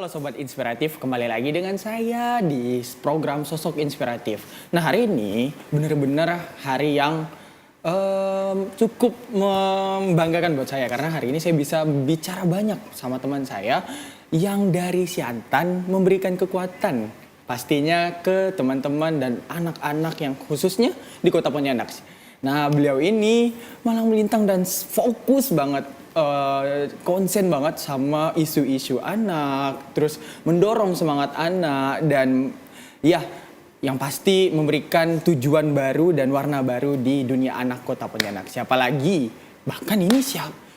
Halo Sobat Inspiratif, kembali lagi dengan saya di program Sosok Inspiratif. Nah hari ini benar-benar hari yang cukup membanggakan buat saya. Karena hari ini saya bisa bicara banyak sama teman saya yang dari Siantan memberikan kekuatan. Pastinya ke teman-teman dan anak-anak yang khususnya di Kota Pontianak. Nah beliau ini malah melintang dan fokus banget. Konsen banget sama isu-isu anak, terus mendorong semangat anak dan ya yang pasti memberikan tujuan baru dan warna baru di dunia anak Kota Pontianak. Siapa lagi? Bahkan ini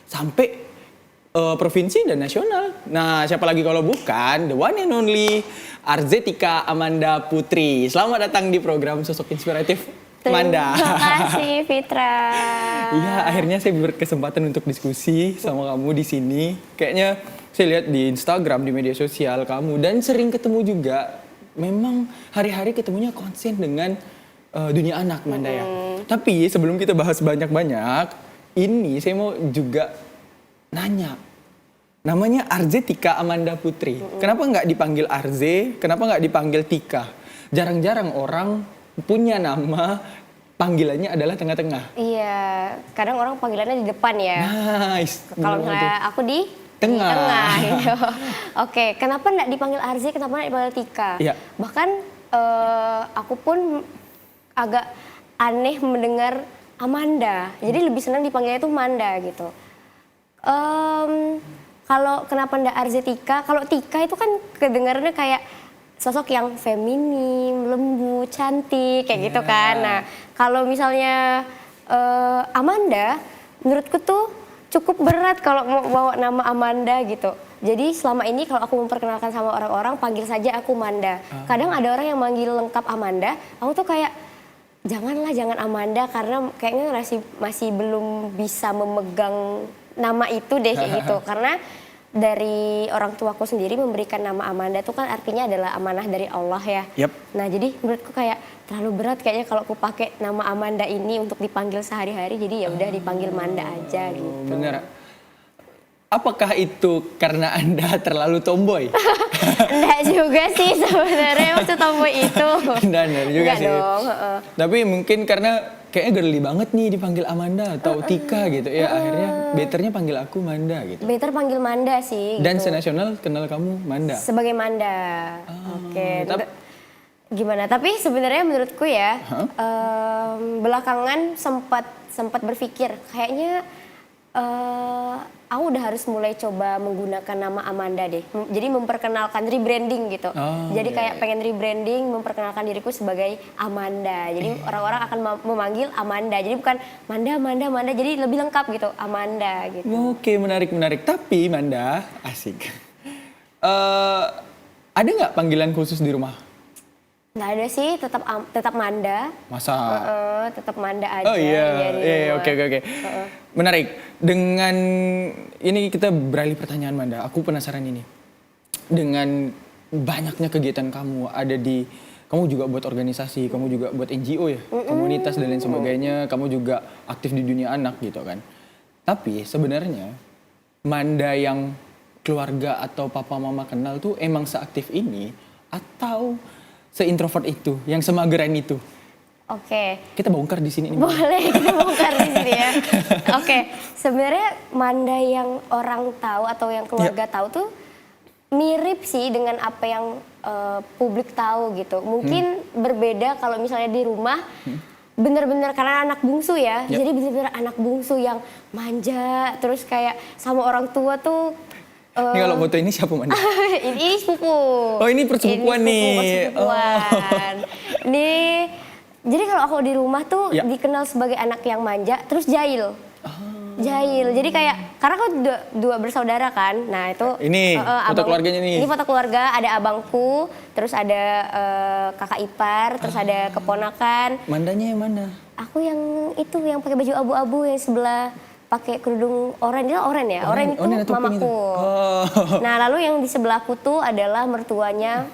sampai provinsi dan nasional. Nah, siapa lagi kalau bukan the one and only Arzetika Amanda Putri. Selamat datang di program Sosok Inspiratif. Manda. Terima kasih Fitra. Iya, akhirnya saya berkesempatan untuk diskusi sama kamu di sini. Kayaknya saya lihat di Instagram, di media sosial kamu dan sering ketemu juga. Memang hari-hari ketemunya konsen dengan dunia anak, Manda ya. Tapi sebelum kita bahas banyak-banyak, ini saya mau juga nanya. Namanya Arzetika Amanda Putri. Kenapa nggak dipanggil Arze? Kenapa nggak dipanggil Tika? Jarang-jarang orang punya nama panggilannya adalah tengah-tengah. Iya, kadang orang panggilannya di depan ya. Nice. Kalau misalnya aku di tengah gitu. Oke, kenapa enggak dipanggil Arzi, kenapa enggak dipanggil Tika? Iya. Bahkan aku pun agak aneh mendengar Amanda. Jadi lebih senang dipanggilnya itu Manda gitu. Kalau kenapa enggak Arzi Tika? Kalau Tika itu kan kedengarannya kayak sosok yang feminim, lembut, cantik, kayak gitu kan. Nah, kalau misalnya Amanda, menurutku tuh cukup berat kalau mau bawa nama Amanda gitu. Jadi selama ini kalau aku memperkenalkan sama orang-orang, panggil saja aku Manda. Kadang ada orang yang manggil lengkap Amanda, aku tuh kayak jangan Amanda karena kayaknya masih belum bisa memegang nama itu deh kayak gitu. Karena dari orang tuaku sendiri memberikan nama Amanda itu kan artinya adalah amanah dari Allah ya. Yep. Nah jadi menurutku kayak terlalu berat kayaknya kalau aku pakai nama Amanda ini untuk dipanggil sehari-hari, jadi ya udah dipanggil Manda aja gitu. Bener. Apakah itu karena Anda terlalu tomboy? Enggak juga sih sebenarnya maksud tomboy itu. Enggak juga Enggak sih. dong. Tapi mungkin karena kayaknya girly banget nih dipanggil Amanda atau Tika gitu ya. Akhirnya betternya panggil aku Manda gitu. Better panggil Manda sih. Dan gitu. senasional kenal kamu Manda. Sebagai Manda. Oke. Gimana? Tapi sebenarnya menurutku ya belakangan sempat berpikir kayaknya aku udah harus mulai coba menggunakan nama Amanda deh. Jadi memperkenalkan rebranding gitu. Jadi kayak pengen rebranding, memperkenalkan diriku sebagai Amanda. Jadi orang-orang akan memanggil Amanda. Jadi bukan Manda. Jadi lebih lengkap gitu, Amanda gitu. Oke, menarik. Tapi Manda, asik. Ada nggak panggilan khusus di rumah? Nggak ada sih, tetap Manda. Masa? Tetap Manda aja. Oh iya, oke. Menarik. Dengan ini kita beralih pertanyaan Manda. Aku penasaran ini. Dengan banyaknya kegiatan kamu kamu juga buat organisasi, kamu juga buat NGO ya, komunitas dan lain sebagainya. Kamu juga aktif di dunia anak gitu kan. Tapi sebenarnya Manda yang keluarga atau papa mama kenal tuh emang seaktif ini atau seintrovert itu, yang semageran itu? Oke. Kita bongkar di sini. Boleh, kita bongkar di sini ya. Oke, sebenarnya Manda yang orang tahu atau yang keluarga tahu tuh mirip sih dengan apa yang publik tahu gitu. Mungkin berbeda kalau misalnya di rumah, bener-bener karena anak bungsu ya. Jadi bener-bener anak bungsu yang manja, terus kayak sama orang tua tuh. Ini kalau foto ini siapa Manda? Ini sepupu. Oh ini persepupuan nih. Persepupuan. Jadi kalau aku di rumah tuh dikenal sebagai anak yang manja, terus jahil. Jahil. Jadi kayak karena aku dua bersaudara kan. Nah, itu ini foto keluarganya nih. Ini foto keluarga, ada abangku, terus ada kakak ipar, terus ada keponakan. Mandanya yang mana? Aku yang itu yang pakai baju abu-abu yang sebelah pakai kerudung oranye, oranye itu atau pink itu? mamaku. Oh. Nah lalu yang di sebelahku tuh adalah mertuanya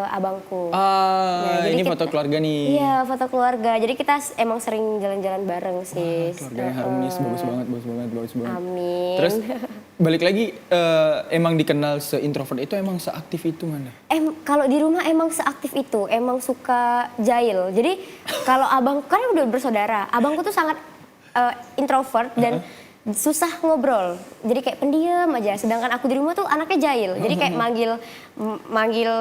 abangku. Nah, jadi Ini foto keluarga nih. Iya, foto keluarga. Jadi kita emang sering jalan-jalan bareng sih. Keluarganya harmonis, bagus banget. Amin. Terus balik lagi, emang dikenal se-introvert itu, emang seaktif itu mana? Kalau di rumah emang seaktif itu, emang suka jahil. Jadi kalau abang kan udah bersaudara, abangku tuh sangat introvert dan susah ngobrol. Jadi kayak pendiam aja. Sedangkan aku di rumah tuh anaknya jahil. Jadi kayak manggil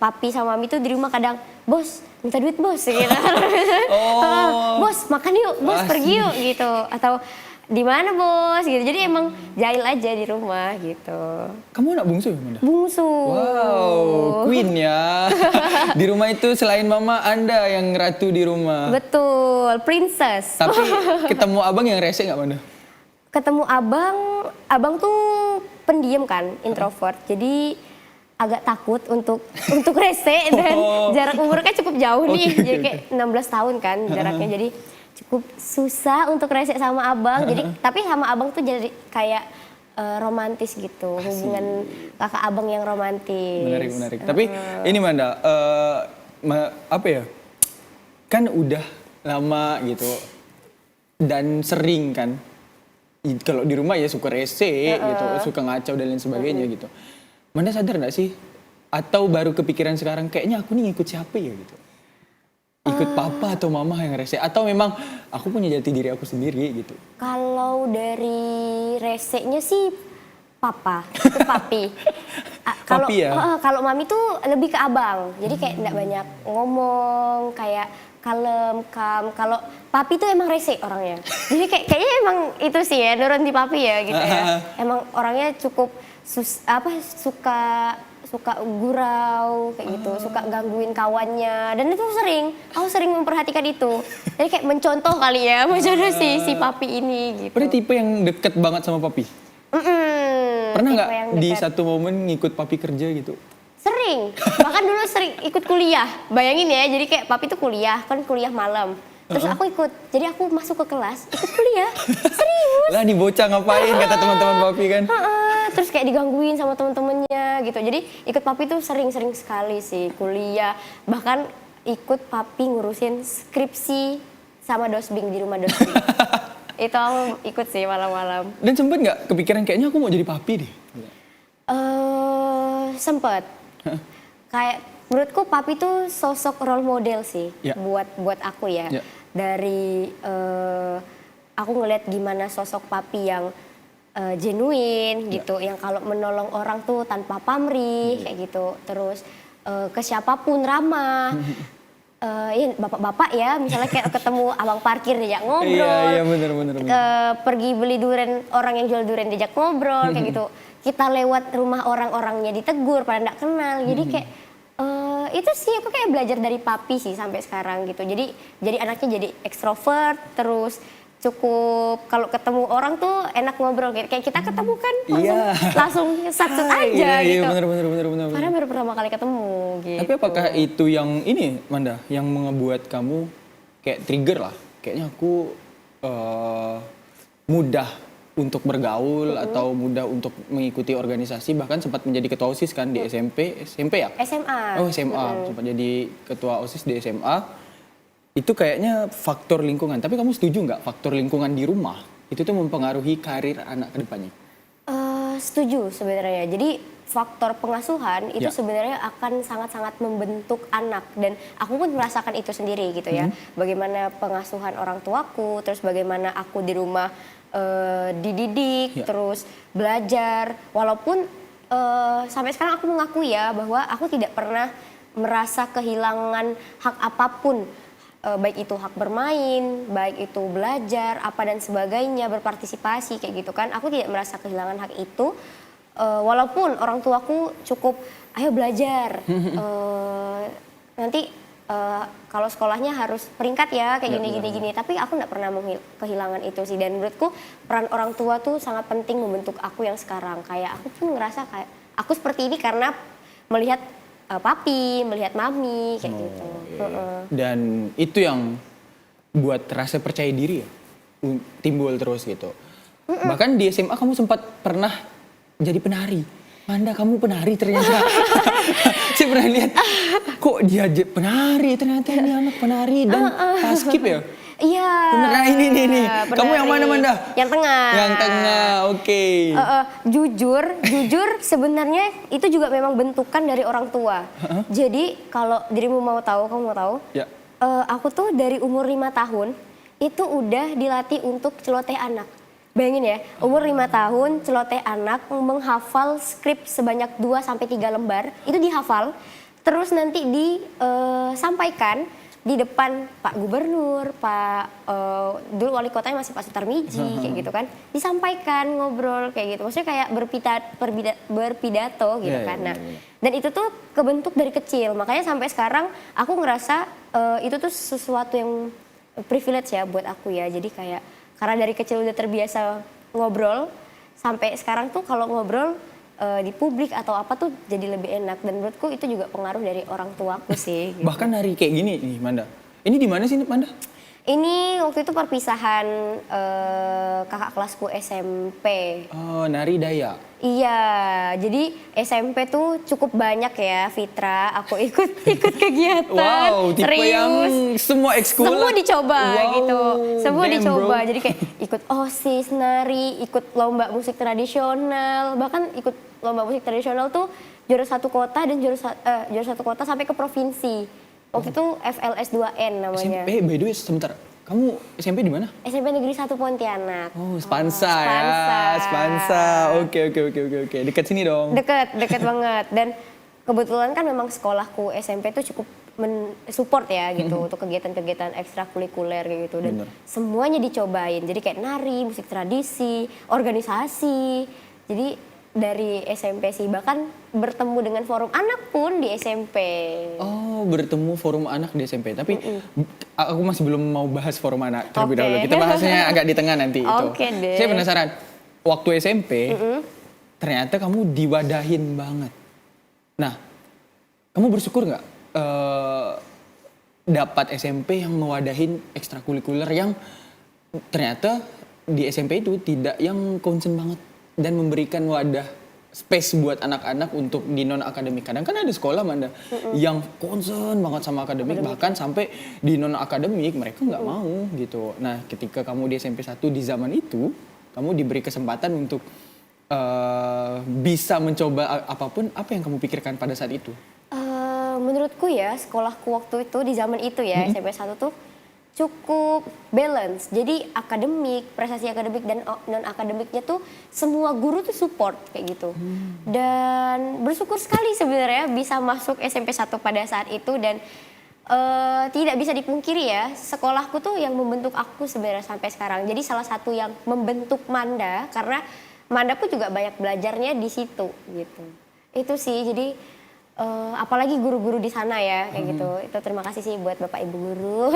papi sama mami tuh di rumah kadang, "Bos, minta duit bos," gitu. "Bos, makan yuk, bos pergi yuk," gitu. Atau "Di mana bos?" gitu. Jadi emang jahil aja di rumah gitu. Kamu anak bungsu ya, Manda? Bungsu. Wow, queen ya. Di rumah itu selain mama, Anda yang ratu di rumah. Betul, princess. Tapi ketemu abang yang rese nggak, Manda? Ketemu abang tuh pendiam kan, introvert. Jadi agak takut untuk rese dan jarak umurnya cukup jauh nih. Jadi kayak 16 tahun kan jaraknya. Jadi cukup susah untuk rese sama abang. Jadi tapi sama abang tuh jadi kayak romantis gitu. Hubungan kakak abang yang romantis. Menarik. Tapi ini Manda, apa ya? Kan udah lama gitu dan sering kan. Kalau di rumah ya suka rese gitu, suka ngaco dan lain sebagainya gitu. Manda sadar nggak sih? Atau baru kepikiran sekarang kayaknya aku nih ngikut siapa ya gitu? Ikut papa atau mama yang rese? Atau memang aku punya jati diri aku sendiri gitu? Kalau dari resenya sih papa, itu papi. Kalau Papi ya? Kalau mami tuh lebih ke abang. Jadi kayak enggak banyak ngomong, kayak kalem, calm. Kalau papi tuh emang rese orangnya. Jadi kayaknya emang itu sih ya, nurun di papi ya gitu ya. Emang orangnya cukup suka gurau kayak gitu, suka gangguin kawannya, dan itu aku sering memperhatikan itu. Jadi kayak mencontoh kali ya, mencontoh si papi ini gitu. Berarti tipe yang deket banget sama papi? Pernah nggak di satu momen ngikut papi kerja gitu? Sering, bahkan dulu sering ikut kuliah. Bayangin ya, jadi kayak papi tuh kuliah malam. Terus aku ikut, jadi aku masuk ke kelas, ikut kuliah, serius. Lah nih bocah ngapain kata teman-teman papi kan? Terus kayak digangguin sama temen-temennya gitu. Jadi ikut papi tuh sering-sering sekali sih kuliah. Bahkan ikut papi ngurusin skripsi sama dosbing di rumah dosbing. Itu aku ikut sih malam-malam. Dan sempet nggak kepikiran kayaknya aku mau jadi papi deh? Sempet. Kayak menurutku papi tuh sosok role model sih buat aku ya. Dari aku ngeliat gimana sosok papi yang genuine gitu, yang kalau menolong orang tuh tanpa pamrih kayak gitu. Terus ke siapapun ramah. Ya bapak-bapak ya, misalnya kayak ketemu abang parkir diajak ngobrol. Iya bener. Pergi beli durian, orang yang jual durian diajak ngobrol kayak gitu. Kita lewat rumah orang-orangnya ditegur pada nggak kenal. Jadi kayak itu sih aku kayak belajar dari papi sih sampai sekarang gitu. Jadi anaknya jadi ekstrovert, terus cukup kalau ketemu orang tuh enak ngobrol kayak kita ketemu kan langsung sat-sat aja gitu. Iya bener. Karena baru pertama kali ketemu gitu. Tapi apakah itu yang ini Manda, yang membuat kamu kayak trigger lah? Kayaknya aku mudah untuk bergaul atau mudah untuk mengikuti organisasi, bahkan sempat menjadi ketua OSIS kan di SMP ya? SMA. Oh SMA, sempat jadi ketua OSIS di SMA. Itu kayaknya faktor lingkungan. Tapi kamu setuju nggak faktor lingkungan di rumah itu tuh mempengaruhi karir anak ke depannya? Setuju sebenarnya. Jadi faktor pengasuhan itu sebenarnya akan sangat-sangat membentuk anak, dan aku pun merasakan itu sendiri gitu ya. Bagaimana pengasuhan orang tuaku, terus bagaimana aku di rumah dididik, terus belajar. Walaupun sampai sekarang aku mengakui ya bahwa aku tidak pernah merasa kehilangan hak apapun. Baik itu hak bermain, baik itu belajar, apa dan sebagainya, berpartisipasi kayak gitu kan. Aku tidak merasa kehilangan hak itu, walaupun orang tuaku cukup, ayo belajar, nanti kalau sekolahnya harus peringkat ya, kayak gini. Tapi aku nggak pernah kehilangan itu sih. Dan menurutku peran orang tua tuh sangat penting membentuk aku yang sekarang. Kayak aku pun ngerasa kayak aku seperti ini karena melihat papi, melihat mami kayak gitu. Dan itu yang buat rasa percaya diri ya timbul terus gitu. Bahkan di SMA kamu sempat pernah jadi penari. Manda, kamu penari ternyata. Saya pernah lihat, kok dia penari, ternyata ini anak penari dan paskib ya? Iya. Bener, ini. Kamu yang mana, Manda? Yang tengah. Yang tengah, oke. Jujur sebenarnya itu juga memang bentukan dari orang tua. Jadi kalau dirimu mau tahu, kamu mau tahu? Ya. Aku tuh dari umur 5 tahun itu udah dilatih untuk celoteh anak. Bayangin ya, umur 5 tahun celoteh anak menghafal skrip sebanyak 2-3 lembar, itu dihafal, terus nanti disampaikan di depan Pak Gubernur, dulu wali kotanya masih Pak Sutarmiji, kayak gitu kan, disampaikan, ngobrol kayak gitu, maksudnya kayak berpidato gitu kan. Nah, dan itu tuh kebentuk dari kecil, makanya sampai sekarang aku ngerasa itu tuh sesuatu yang privilege ya buat aku ya, jadi kayak karena dari kecil udah terbiasa ngobrol, sampai sekarang tuh kalau ngobrol di publik atau apa tuh jadi lebih enak, dan menurutku itu juga pengaruh dari orang tuaku sih. Gitu. Bahkan hari kayak gini nih, Manda. Ini di mana sih, Manda? Ini waktu itu perpisahan kakak kelasku SMP. Oh, nari Dayak. Iya, jadi SMP tuh cukup banyak ya, Fitra. Aku ikut kegiatan. Wow, tipe serius. yang semua ekskul. Semua dicoba gitu. Semua damn, dicoba. bro. Jadi kayak ikut OSIS, nari, ikut lomba musik tradisional, bahkan ikut lomba musik tradisional tuh juara 1 kota dan juara 1 kota sampai ke provinsi. Waktu itu FLS 2N namanya. SMP, by the way, sebentar. Kamu SMP di mana? SMP Negeri 1 Pontianak. Oh, Spansa ya. Spansa. Oke. Dekat sini dong. Deket banget. Dan kebetulan kan memang sekolahku SMP tuh cukup support ya gitu untuk kegiatan-kegiatan ekstrakurikuler kayak gitu. Dan semuanya dicobain. Jadi kayak nari, musik tradisi, organisasi. Jadi dari SMP sih, bahkan bertemu dengan forum anak pun di SMP. Oh, bertemu forum anak di SMP. Tapi aku masih belum mau bahas forum anak terlebih Oke. dahulu. Kita bahasnya agak di tengah nanti itu. Oke deh. Saya penasaran, waktu SMP ternyata kamu diwadahin banget. Nah, kamu bersyukur nggak dapat SMP yang mewadahin ekstrakurikuler yang ternyata di SMP itu tidak yang concern banget dan memberikan wadah space buat anak-anak untuk di non akademik. Kadang kan ada sekolah, Manda, yang concern banget sama akademik, bahkan sampai di non akademik mereka nggak mau gitu. Nah, ketika kamu di SMP 1 di zaman itu, kamu diberi kesempatan untuk bisa mencoba apapun. Apa yang kamu pikirkan pada saat itu? Menurutku ya, sekolahku waktu itu di zaman itu ya, SMP 1 tuh cukup balance. Jadi akademik, prestasi akademik dan non akademiknya tuh semua guru tuh support kayak gitu. Dan bersyukur sekali sebenarnya bisa masuk SMP 1 pada saat itu, dan tidak bisa dipungkiri ya, sekolahku tuh yang membentuk aku sebenarnya sampai sekarang. Jadi salah satu yang membentuk Manda, karena Manda pun juga banyak belajarnya di situ gitu. Itu sih, jadi apalagi guru-guru di sana ya kayak gitu. Itu terima kasih sih buat Bapak Ibu guru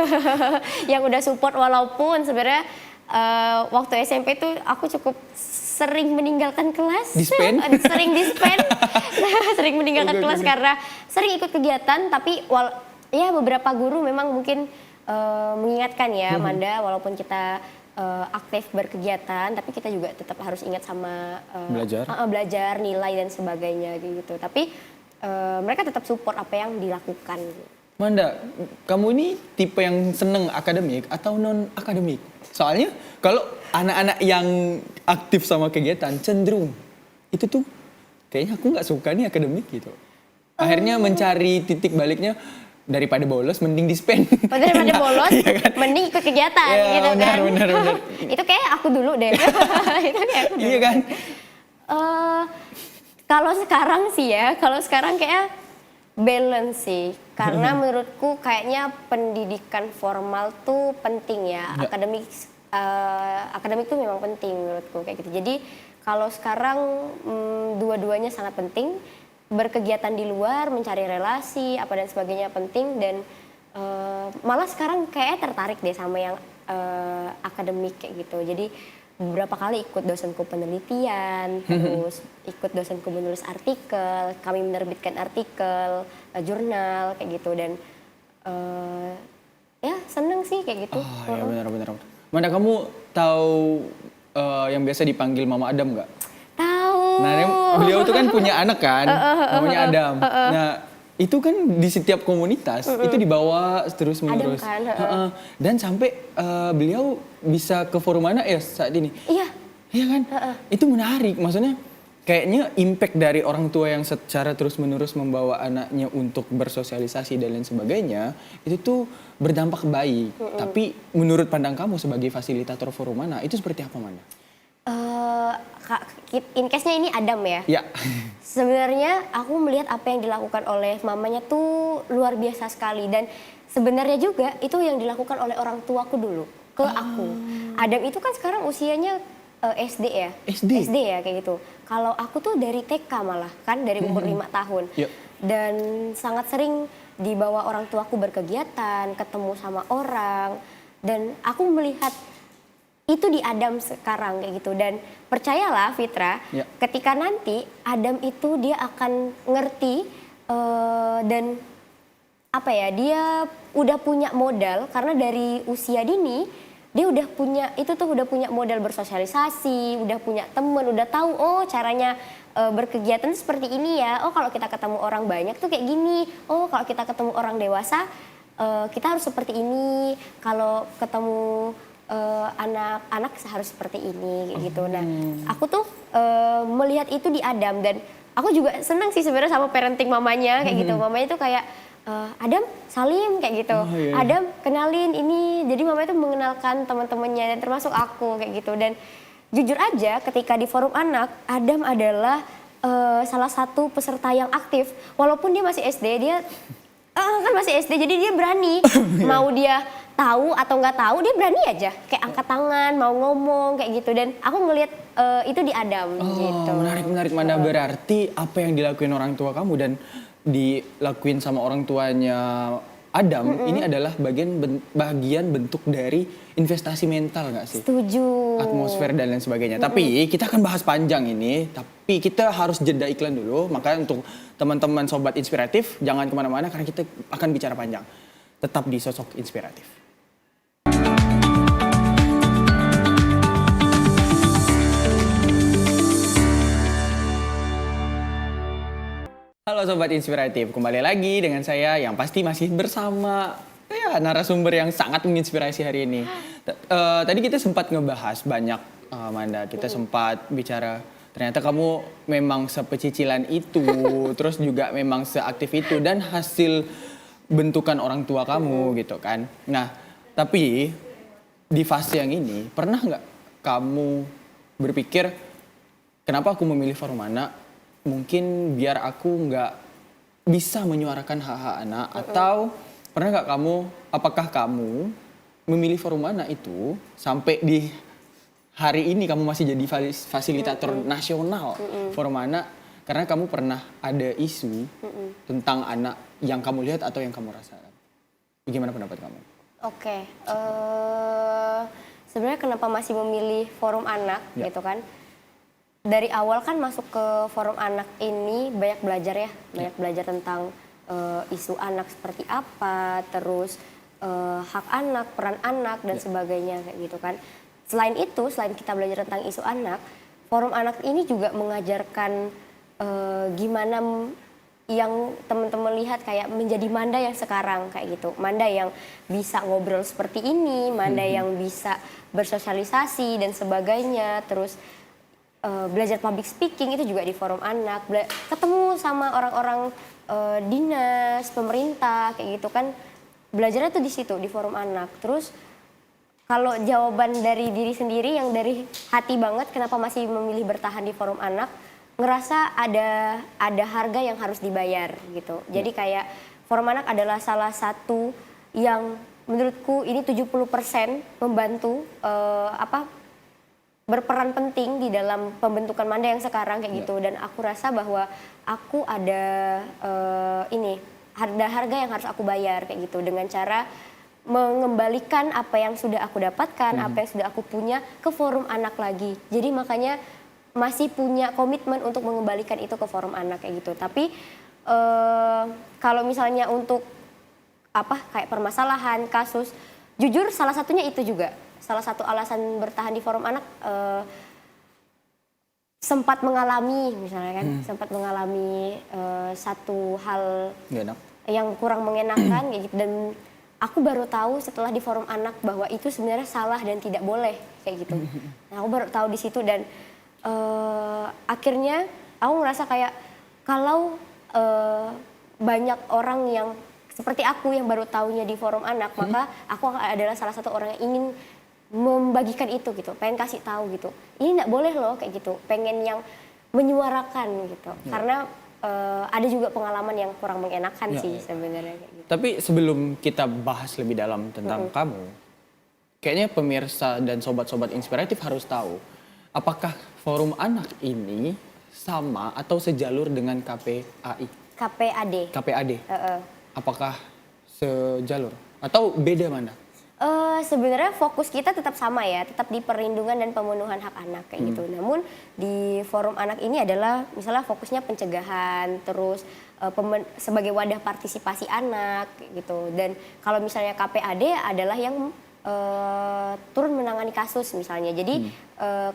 yang udah support, walaupun sebenarnya waktu SMP tuh aku cukup sering meninggalkan kelas. Dispen? Sering dispen. Sering meninggalkan kelas karena sering ikut kegiatan, tapi ya beberapa guru memang mungkin mengingatkan ya, Manda, walaupun kita aktif berkegiatan, tapi kita juga tetap harus ingat sama belajar, nilai dan sebagainya gitu. Tapi mereka tetap support apa yang dilakukan. Manda, kamu ini tipe yang seneng akademik atau non akademik? Soalnya kalau anak-anak yang aktif sama kegiatan cenderung itu tuh kayaknya aku nggak suka nih akademik gitu. Akhirnya mencari titik baliknya, daripada bolos mending dispen. Daripada bolos, iya kan? Mending ikut kegiatan gitu kan. Benar. Itu kayak aku dulu deh. Itu kayak aku dulu. Iya kan? Kalau sekarang sih ya, kalau sekarang kayak balance sih. Karena menurutku kayaknya pendidikan formal tuh penting ya. Akademik tuh memang penting menurutku kayak gitu. Jadi kalau sekarang dua-duanya sangat penting. Berkegiatan di luar, mencari relasi, apa dan sebagainya penting. Dan malah sekarang kayaknya tertarik deh sama yang akademik kayak gitu. Jadi beberapa kali ikut dosenku penelitian, terus ikut dosenku menulis artikel, kami menerbitkan artikel, jurnal kayak gitu, dan ya seneng sih kayak gitu. Ya benar. Mana kamu tahu yang biasa dipanggil Mama Adam nggak? Tahu. Nah, beliau tuh kan punya anak kan, namanya Adam. Nah, itu kan di setiap komunitas itu dibawa terus menerus. Adam kan, Dan sampai beliau bisa ke forum anak ya saat ini. Iya. Iya kan? Itu menarik. Maksudnya kayaknya impact dari orang tua yang secara terus-menerus membawa anaknya untuk bersosialisasi dan lain sebagainya, itu tuh berdampak baik. Tapi menurut pandang kamu sebagai fasilitator forum anak, itu seperti apa, Manda? In case-nya ini Adam ya. Ya. Sebenarnya aku melihat apa yang dilakukan oleh mamanya tuh luar biasa sekali, dan sebenarnya juga itu yang dilakukan oleh orang tuaku dulu ke aku. Adam itu kan sekarang usianya SD ya. SD ya kayak gitu. Kalau aku tuh dari TK malah kan, dari umur 5 tahun. Yep. Dan sangat sering dibawa orang tuaku berkegiatan, ketemu sama orang, dan aku melihat itu di Adam sekarang kayak gitu. Dan percayalah Fitra, ketika nanti Adam itu dia akan ngerti dan apa ya, dia udah punya modal karena dari usia dini dia udah punya modal bersosialisasi, udah punya temen, udah tahu oh caranya berkegiatan seperti ini ya. Oh kalau kita ketemu orang banyak tuh kayak gini. Oh kalau kita ketemu orang dewasa kita harus seperti ini. Kalau ketemu anak-anak harus seperti ini kayak gitu. Nah, aku tuh melihat itu di Adam, dan aku juga senang sih sebenarnya sama parenting mamanya kayak gitu. Mamanya tuh kayak Adam, salim kayak gitu. Adam, kenalin ini. Jadi mamanya tuh mengenalkan teman-temannya dan termasuk aku kayak gitu. Dan jujur aja ketika di forum anak, Adam adalah salah satu peserta yang aktif. Walaupun dia masih SD, dia kan masih SD, jadi dia berani. Mau dia tahu atau nggak tahu, dia berani aja kayak angkat tangan, mau ngomong kayak gitu. Dan aku ngelihat itu di Adam gitu. Menarik Manda. Berarti apa yang dilakuin orang tua kamu dan dilakuin sama orang tuanya Adam ini adalah bagian bentuk dari investasi mental nggak sih? Setuju. Atmosfer dan lain sebagainya. Tapi kita akan bahas panjang ini, tapi kita harus jeda iklan dulu. Makanya untuk teman-teman sobat inspiratif jangan kemana-mana karena kita akan bicara panjang. Tetap di Sosok Inspiratif. Halo Sobat Inspiratif, kembali lagi dengan saya yang pasti masih bersama narasumber yang sangat menginspirasi hari ini. Tadi kita sempat ngebahas banyak, Manda. Kita sempat bicara, ternyata kamu memang sepecicilan itu, terus juga memang seaktif itu, dan hasil bentukan orang tua kamu gitu kan. Nah, tapi di fase yang ini, pernah nggak kamu berpikir, kenapa aku memilih forum anak? Mungkin biar aku nggak bisa menyuarakan hak-hak anak, atau pernah nggak apakah kamu memilih forum anak itu sampai di hari ini kamu masih jadi fasilitator nasional forum anak karena kamu pernah ada isu tentang anak yang kamu lihat atau yang kamu rasakan. Bagaimana pendapat kamu? Oke, sebenarnya kenapa masih memilih forum anak gitu kan? Dari awal kan masuk ke forum anak ini banyak belajar ya, banyak belajar tentang isu anak seperti apa, terus hak anak, peran anak dan sebagainya kayak gitu kan. Selain itu, selain kita belajar tentang isu anak, forum anak ini juga mengajarkan gimana yang teman-teman lihat kayak menjadi Manda yang sekarang kayak gitu. Manda yang bisa ngobrol seperti ini, Manda yang bisa bersosialisasi dan sebagainya, terus belajar public speaking itu juga di forum anak, ketemu sama orang-orang dinas, pemerintah kayak gitu kan, belajarnya tuh di situ di forum anak. Terus kalau jawaban dari diri sendiri yang dari hati banget kenapa masih memilih bertahan di forum anak, ngerasa ada harga yang harus dibayar gitu. Jadi kayak forum anak adalah salah satu yang menurutku ini 70% membantu berperan penting di dalam pembentukan Manda yang sekarang kayak gitu. Dan aku rasa bahwa aku ada harga yang harus aku bayar kayak gitu, dengan cara mengembalikan apa yang sudah aku dapatkan, apa yang sudah aku punya ke forum anak lagi. Jadi makanya masih punya komitmen untuk mengembalikan itu ke forum anak kayak gitu. Tapi kalau misalnya untuk kayak permasalahan, kasus, jujur salah satunya itu juga salah satu alasan bertahan di forum anak sempat mengalami misalnya kan, sempat mengalami satu hal Nggak enak. yang kurang mengenakan kayak gitu, dan aku baru tahu setelah di forum anak bahwa itu sebenarnya salah dan tidak boleh kayak gitu. Nah, aku baru tahu di situ dan akhirnya aku ngerasa kayak kalau banyak orang yang seperti aku yang baru tahunya di forum anak, maka aku adalah salah satu orang yang ingin membagikan itu gitu, pengen kasih tahu gitu. Ini nggak boleh loh kayak gitu, pengen yang menyuarakan gitu. Karena ada juga pengalaman yang kurang mengenakan sih sebenarnya kayak gitu. Tapi sebelum kita bahas lebih dalam tentang kamu, kayaknya pemirsa dan sobat-sobat inspiratif harus tahu, apakah forum anak ini sama atau sejalur dengan KPAI? KPAD. KPAD. Apakah sejalur atau beda mana? Sebenarnya fokus kita tetap sama ya, tetap di perlindungan dan pemenuhan hak anak kayak gitu. Namun di forum anak ini adalah misalnya fokusnya pencegahan, terus sebagai wadah partisipasi anak kayak gitu. Dan kalau misalnya KPAD adalah yang turun menangani kasus misalnya. Jadi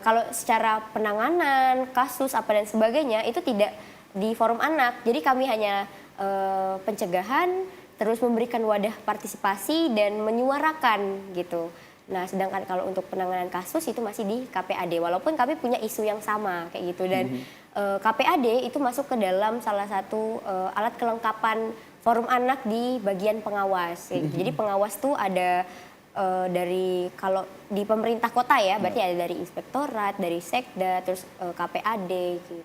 kalau secara penanganan kasus apa dan sebagainya itu tidak di forum anak. Jadi kami hanya pencegahan, terus memberikan wadah partisipasi dan menyuarakan gitu. Nah, sedangkan kalau untuk penanganan kasus itu masih di KPAD, walaupun kami punya isu yang sama kayak gitu. Dan KPAD itu masuk ke dalam salah satu alat kelengkapan forum anak di bagian pengawas. Kayak gitu. Jadi pengawas tuh ada dari kalau di pemerintah kota ya, berarti ada dari inspektorat, dari sekda, terus KPAD gitu.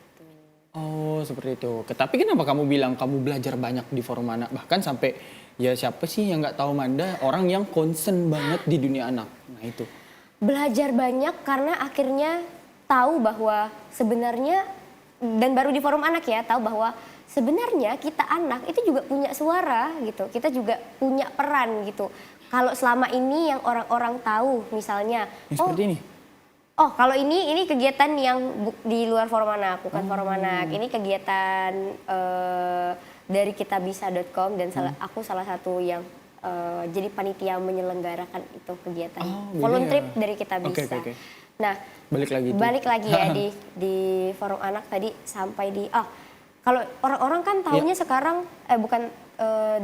Oh, seperti itu. Tapi kenapa kamu bilang kamu belajar banyak di forum anak? Bahkan sampai ya siapa sih yang nggak tahu Manda, orang yang concern banget di dunia anak. Nah itu. Belajar banyak karena akhirnya tahu bahwa sebenarnya, dan baru di forum anak ya, tahu bahwa sebenarnya kita anak itu juga punya suara gitu. Kita juga punya peran gitu. Kalau selama ini yang orang-orang tahu misalnya, Seperti ini. oh kalau ini kegiatan yang di luar forum anak, bukan forum anak. Ini kegiatan dari kitabisa.com dan aku salah satu yang jadi panitia menyelenggarakan itu kegiatan. Volunteer dari Kitabisa. Okay. Nah, balik lagi ya di forum anak tadi sampai di kalau orang-orang kan taunya sekarang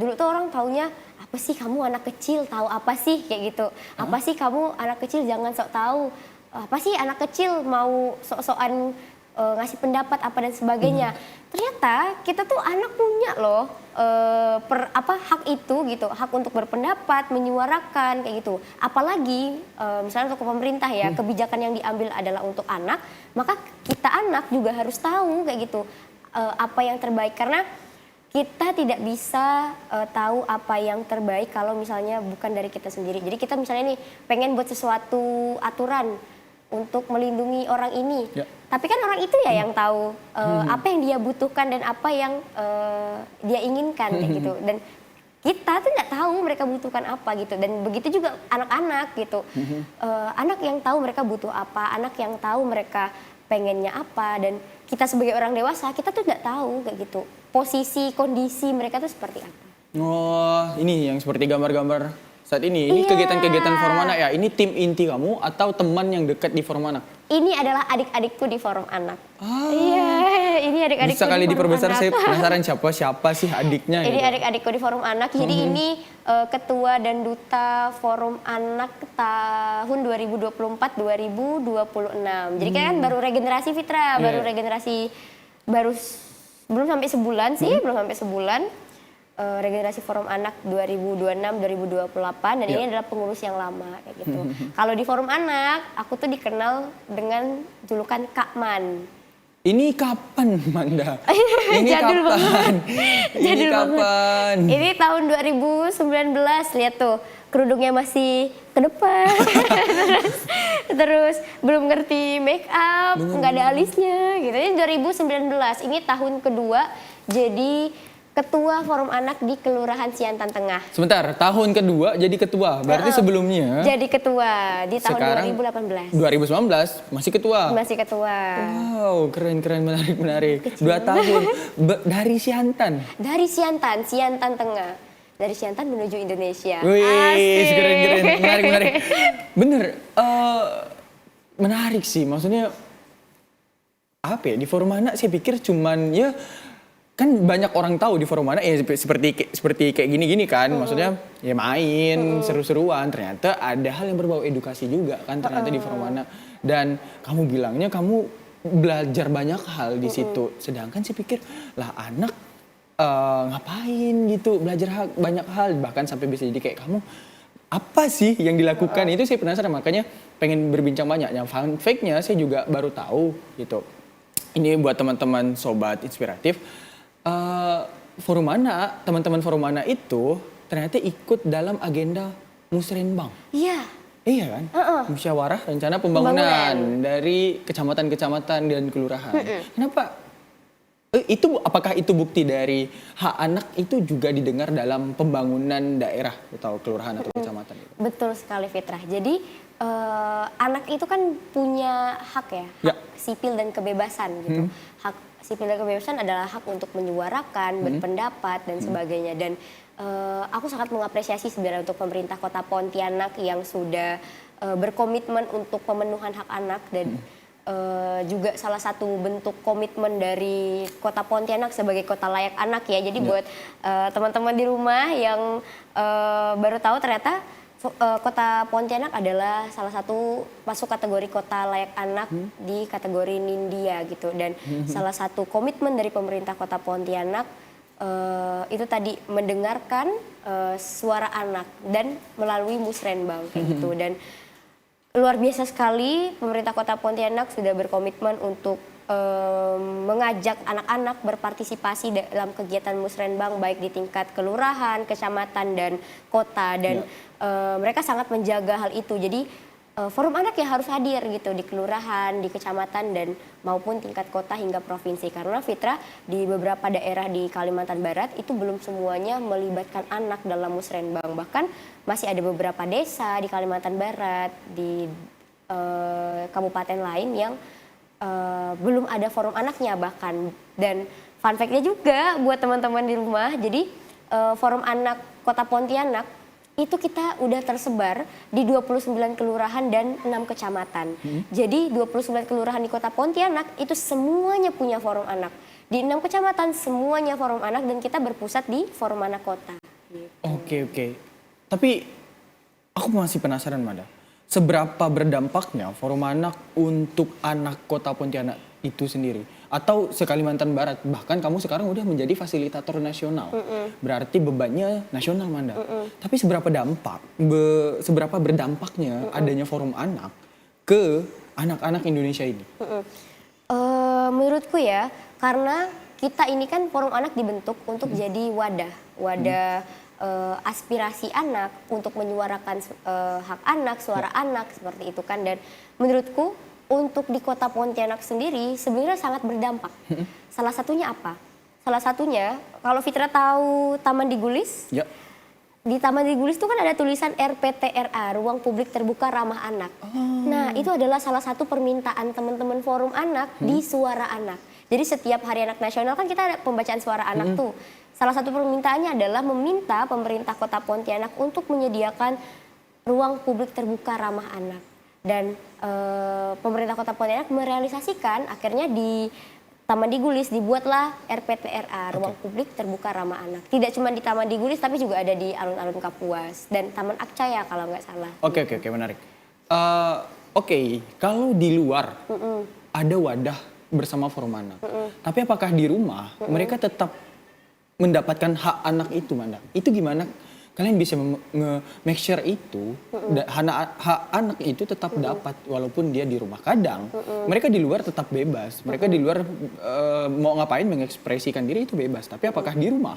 dulu tuh orang taunya apa sih kamu anak kecil tahu apa sih kayak gitu. Apa sih kamu anak kecil jangan sok tahu. Apa sih anak kecil mau sok-sokan ngasih pendapat apa dan sebagainya. Ternyata kita tuh anak punya loh hak itu gitu, hak untuk berpendapat, menyuarakan kayak gitu. Apalagi misalnya untuk pemerintah ya, kebijakan yang diambil adalah untuk anak, maka kita anak juga harus tahu kayak gitu apa yang terbaik, karena kita tidak bisa tahu apa yang terbaik kalau misalnya bukan dari kita sendiri. Jadi kita misalnya nih pengen buat sesuatu aturan untuk melindungi orang ini. Tapi kan orang itu ya yang tahu apa yang dia butuhkan dan apa yang dia inginkan kayak gitu. Dan kita tuh nggak tahu mereka butuhkan apa gitu. Dan begitu juga anak-anak gitu. Anak yang tahu mereka butuh apa, anak yang tahu mereka pengennya apa, dan kita sebagai orang dewasa kita tuh nggak tahu kayak gitu posisi kondisi mereka tuh seperti apa. Oh, ini yang seperti gambar-gambar saat ini. Ini kegiatan-kegiatan forum anak ya. Ini tim inti kamu atau teman yang dekat di forum anak? Ini adalah adik-adikku di forum anak. Iya, ini adik-adikku. Bisa kali di forum diperbesar, anak. saya penasaran siapa sih adiknya. Ini gitu. adik-adikku di forum anak. Jadi ini ketua dan duta forum anak tahun 2024-2026. Jadi kan baru regenerasi Fitra, belum sampai sebulan sih, belum sampai sebulan. Regenerasi forum anak 2026-2028 dan ini adalah pengurus yang lama kayak gitu. Kalau di forum anak, aku tuh dikenal dengan julukan Kak Man. Ini kapan, Manda? Ini Jadul kapan? banget. Ini Jadul kapan? Ini tahun 2019, lihat tuh kerudungnya masih ke depan. terus belum ngerti make up, nggak ada alisnya gitu. Ini 2019, ini tahun kedua jadi Ketua Forum Anak di Kelurahan Siantan Tengah. Sebentar, tahun kedua jadi ketua. Berarti sebelumnya jadi ketua di tahun sekarang 2018. 2019 masih ketua. Masih ketua. Wow, keren, menarik. 2 tahun dari Siantan. Dari Siantan Tengah. dari Siantan menuju Indonesia. Wih, Asik. keren, menarik. Bener, menarik sih. Maksudnya apa ya, di Forum Anak saya pikir cuman ya kan banyak orang tahu di Forum Anak ya seperti kayak gini-gini kan. Maksudnya ya main, seru-seruan. Ternyata ada hal yang berbau edukasi juga kan ternyata di Forum Anak. Dan kamu bilangnya kamu belajar banyak hal di situ. Sedangkan saya pikir lah anak ngapain gitu belajar banyak hal, bahkan sampai bisa jadi kayak kamu apa sih yang dilakukan. Itu saya penasaran, makanya pengen berbincang banyak. Yang fun fact-nya saya juga baru tahu gitu. Ini buat teman-teman sobat inspiratif, Forum Anak, teman-teman Forum Anak itu ternyata ikut dalam agenda Musrenbang. Iya. Iya kan? Musyawarah rencana pembangunan dari kecamatan-kecamatan dan kelurahan. Kenapa? Apakah itu bukti dari hak anak itu juga didengar dalam pembangunan daerah atau kelurahan atau kecamatan? Gitu? Betul sekali Fitrah. Jadi anak itu kan punya hak ya, hak sipil dan kebebasan gitu. Hak sipil dan kebebasan adalah hak untuk menyuarakan, berpendapat dan sebagainya. Dan aku sangat mengapresiasi sebenarnya untuk pemerintah Kota Pontianak yang sudah berkomitmen untuk pemenuhan hak anak dan juga salah satu bentuk komitmen dari Kota Pontianak sebagai kota layak anak ya. Jadi buat teman-teman di rumah yang baru tahu ternyata Kota Pontianak adalah salah satu masuk kategori kota layak anak di kategori Nindya gitu. Dan salah satu komitmen dari pemerintah Kota Pontianak itu tadi mendengarkan suara anak dan melalui Musrenbang kayak gitu. Dan luar biasa sekali pemerintah Kota Pontianak sudah berkomitmen untuk mengajak anak-anak berpartisipasi dalam kegiatan Musrenbang baik di tingkat kelurahan, kecamatan dan kota. Dan mereka sangat menjaga hal itu. Jadi Forum Anak yang harus hadir gitu di kelurahan, di kecamatan dan maupun tingkat kota hingga provinsi. Karena Fitra di beberapa daerah di Kalimantan Barat itu belum semuanya melibatkan anak dalam Musrenbang. Bahkan masih ada beberapa desa di Kalimantan Barat, di kabupaten lain yang belum ada forum anaknya bahkan. Dan fun fact-nya juga buat teman-teman di rumah, jadi Forum Anak Kota Pontianak itu kita udah tersebar di 29 kelurahan dan 6 kecamatan. Jadi 29 kelurahan di Kota Pontianak itu semuanya punya forum anak. Di 6 kecamatan semuanya forum anak dan kita berpusat di Forum Anak Kota. Gitu. Oke. Tapi aku masih penasaran Mada. Seberapa berdampaknya Forum Anak untuk anak Kota Pontianak itu sendiri? Atau se-Kalimantan Barat, bahkan kamu sekarang udah menjadi fasilitator nasional. Berarti bebannya nasional Manda. Tapi seberapa berdampaknya adanya Forum Anak ke anak-anak Indonesia ini? Menurutku ya, karena kita ini kan Forum Anak dibentuk untuk jadi wadah aspirasi anak untuk menyuarakan hak anak, suara anak seperti itu kan. Dan menurutku untuk di Kota Pontianak sendiri sebenarnya sangat berdampak. Salah satunya apa? Salah satunya kalau Fitra tahu Taman Digulis, di Taman Digulis itu kan ada tulisan RPTRA, Ruang Publik Terbuka Ramah Anak. Nah itu adalah salah satu permintaan teman-teman Forum Anak di Suara Anak. Jadi setiap Hari Anak Nasional kan kita ada pembacaan suara anak tuh. Salah satu permintaannya adalah meminta pemerintah Kota Pontianak untuk menyediakan ruang publik terbuka ramah anak. Dan pemerintah Kota Pontianak merealisasikan akhirnya di Taman Digulis dibuatlah RPTRA, Ruang Publik Terbuka Ramah Anak. Tidak cuma di Taman Digulis tapi juga ada di alun-alun Kapuas dan Taman Akcaya kalau nggak salah. Oke, menarik. Kalau di luar ada wadah bersama Forum Anak. Tapi apakah di rumah mereka tetap mendapatkan hak anak itu, Manda? Itu gimana? Kalian bisa make sure itu hak anak itu tetap dapat walaupun dia di rumah. Kadang mereka di luar tetap bebas. Mereka di luar mau ngapain mengekspresikan diri itu bebas. Tapi apakah di rumah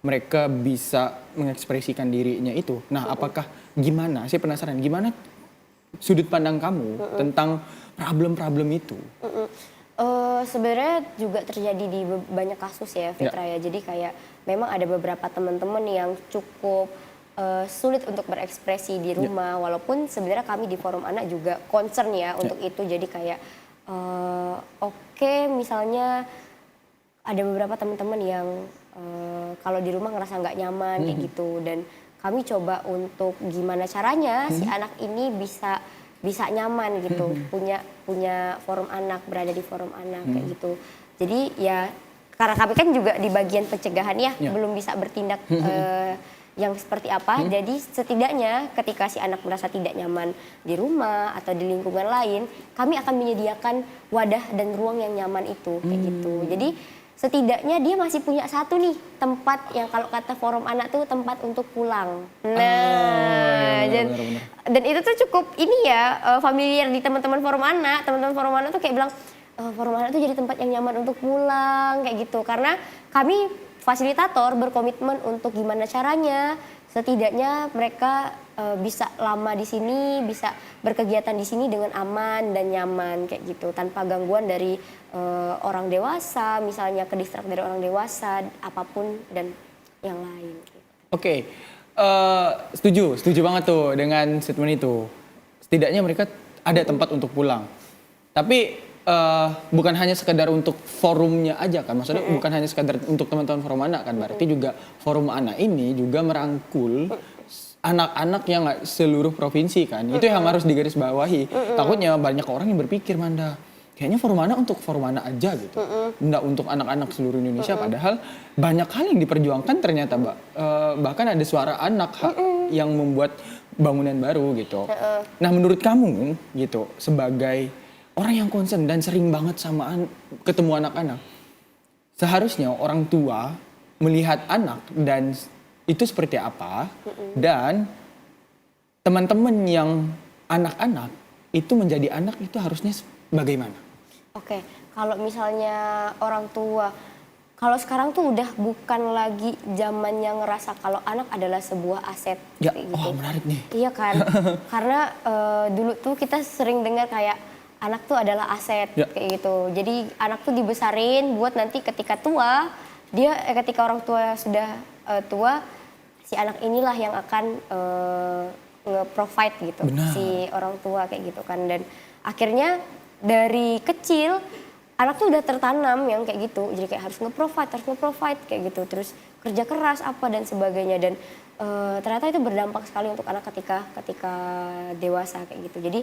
mereka bisa mengekspresikan dirinya itu? Nah, apakah gimana? Saya penasaran gimana sudut pandang kamu tentang problem-problem itu? Sebenarnya juga terjadi di banyak kasus ya Fitra ya. Jadi kayak memang ada beberapa teman-teman yang cukup sulit untuk berekspresi di rumah. Walaupun sebenarnya kami di Forum Anak juga concern ya untuk itu. Jadi kayak misalnya ada beberapa teman-teman yang kalau di rumah ngerasa nggak nyaman kayak gitu. Dan kami coba untuk gimana caranya si anak ini bisa nyaman gitu, punya forum anak, berada di forum anak kayak gitu. Jadi ya karena kami kan juga di bagian pencegahan ya, belum bisa bertindak yang seperti apa. Jadi setidaknya ketika si anak merasa tidak nyaman di rumah atau di lingkungan lain, kami akan menyediakan wadah dan ruang yang nyaman itu kayak gitu. Jadi setidaknya dia masih punya satu nih tempat yang kalau kata forum anak tuh tempat untuk pulang. Nah, dan itu tuh cukup ini ya familiar di teman-teman forum anak. Teman-teman forum anak tuh kayak bilang forum anak tuh jadi tempat yang nyaman untuk pulang kayak gitu. Karena kami fasilitator berkomitmen untuk gimana caranya setidaknya mereka bisa lama di sini, bisa berkegiatan di sini dengan aman dan nyaman kayak gitu, tanpa gangguan dari orang dewasa, misalnya kedistrak dari orang dewasa, apapun dan yang lain. Oke, setuju banget tuh dengan statement itu. Setidaknya mereka ada tempat untuk pulang. Tapi bukan hanya sekedar untuk forumnya aja kan, maksudnya bukan hanya sekedar untuk teman-teman forum anak kan, berarti juga forum anak ini juga merangkul anak-anak yang nggak seluruh provinsi kan, itu yang harus digarisbawahi. Takutnya banyak orang yang berpikir, Manda, kayaknya forum anak untuk forum anak aja gitu, nggak untuk anak-anak seluruh Indonesia, padahal banyak hal yang diperjuangkan ternyata, Mbak. Bahkan ada suara anak yang membuat bangunan baru gitu. Nah, menurut kamu gitu, sebagai orang yang concern dan sering banget sama ketemu anak-anak, seharusnya orang tua melihat anak dan itu seperti apa, dan teman-teman yang anak-anak itu menjadi anak itu harusnya bagaimana? Oke, kalau misalnya orang tua, kalau sekarang tuh udah bukan lagi zamannya ngerasa kalau anak adalah sebuah aset. Ya, gitu. oh menarik nih. Iya kan, karena dulu tuh kita sering dengar kayak anak tuh adalah aset kayak gitu. Jadi anak tuh dibesarin buat nanti ketika tua, ketika orang tua sudah tua, si anak inilah yang akan nge-provide gitu. Benar. Si orang tua kayak gitu kan. Dan akhirnya dari kecil anak tuh udah tertanam yang kayak gitu. Jadi kayak harus nge-provide kayak gitu. Terus kerja keras apa dan sebagainya, dan ternyata itu berdampak sekali untuk anak ketika dewasa kayak gitu. Jadi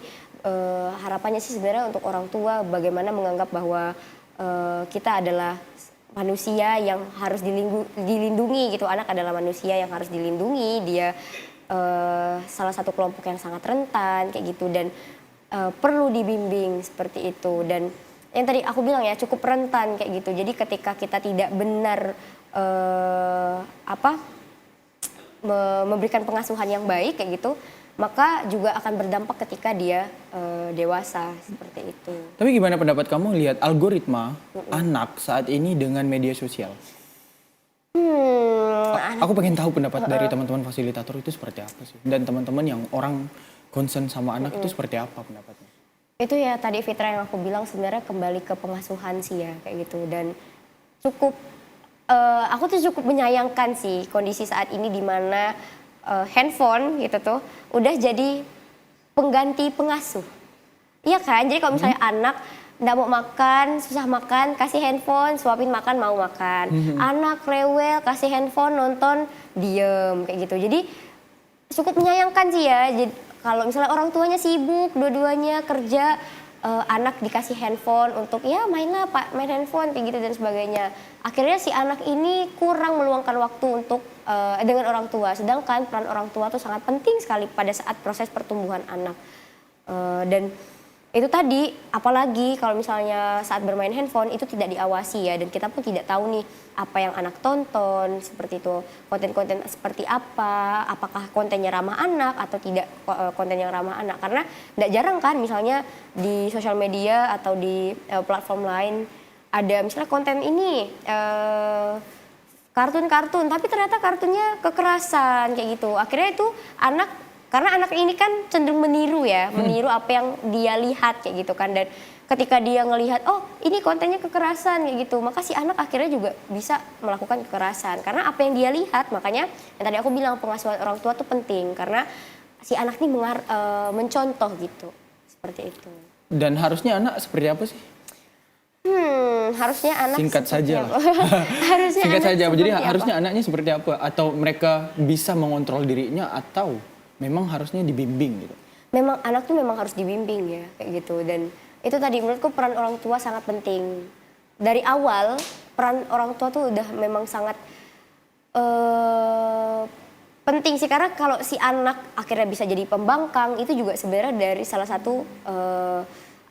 harapannya sih sebenarnya untuk orang tua bagaimana menganggap bahwa kita adalah manusia yang harus dilindungi gitu. Anak adalah manusia yang harus dilindungi, dia salah satu kelompok yang sangat rentan kayak gitu, dan perlu dibimbing seperti itu. Dan yang tadi aku bilang ya, cukup rentan kayak gitu. Jadi ketika kita tidak benar memberikan pengasuhan yang baik kayak gitu, maka juga akan berdampak ketika dia dewasa seperti itu. Tapi gimana pendapat kamu lihat algoritma anak saat ini dengan media sosial? Aku pengen tahu pendapat dari teman-teman fasilitator itu seperti apa sih, dan teman-teman yang orang concern sama anak itu seperti apa pendapatnya? Itu ya tadi Fitra yang aku bilang, sebenarnya kembali ke pengasuhan sih ya kayak gitu. Dan aku tuh cukup menyayangkan sih kondisi saat ini di mana handphone gitu tuh udah jadi pengganti pengasuh. Iya kan? Jadi kalau misalnya anak nggak mau makan, susah makan, kasih handphone, suapin makan, mau makan. Anak rewel, kasih handphone, nonton, diem kayak gitu. Jadi cukup menyayangkan sih ya. Jadi, kalau misalnya orang tuanya sibuk, dua-duanya kerja, anak dikasih handphone untuk ya mainlah Pak, main handphone kayak gitu dan sebagainya. Akhirnya si anak ini kurang meluangkan waktu untuk dengan orang tua. Sedangkan peran orang tua tuh sangat penting sekali pada saat proses pertumbuhan anak. Dan itu tadi, apalagi kalau misalnya saat bermain handphone itu tidak diawasi ya, dan kita pun tidak tahu nih apa yang anak tonton, seperti itu, konten-konten seperti apa, apakah kontennya ramah anak atau tidak konten yang ramah anak. Karena tidak jarang kan misalnya di sosial media atau di platform lain ada misalnya konten ini kartun-kartun, tapi ternyata kartunnya kekerasan kayak gitu. Akhirnya itu karena anak ini kan cenderung meniru ya, meniru apa yang dia lihat kayak gitu kan. Dan ketika dia ngelihat, oh ini kontennya kekerasan kayak gitu, maka si anak akhirnya juga bisa melakukan kekerasan. Karena apa yang dia lihat, makanya yang tadi aku bilang pengasuhan orang tua tuh penting. Karena si anak ini mencontoh gitu, seperti itu. Dan harusnya anak seperti apa sih? Harusnya anak Singkat seperti saja apa? lah. Harusnya Singkat anak saja. Jadi seperti apa? harusnya anaknya seperti apa? Atau mereka bisa mengontrol dirinya atau memang harusnya dibimbing gitu? Memang anak tuh memang harus dibimbing ya kayak gitu, dan itu tadi menurutku peran orang tua sangat penting. Dari awal peran orang tua tuh udah memang sangat penting sih, karena kalau si anak akhirnya bisa jadi pembangkang itu juga sebenarnya dari salah satu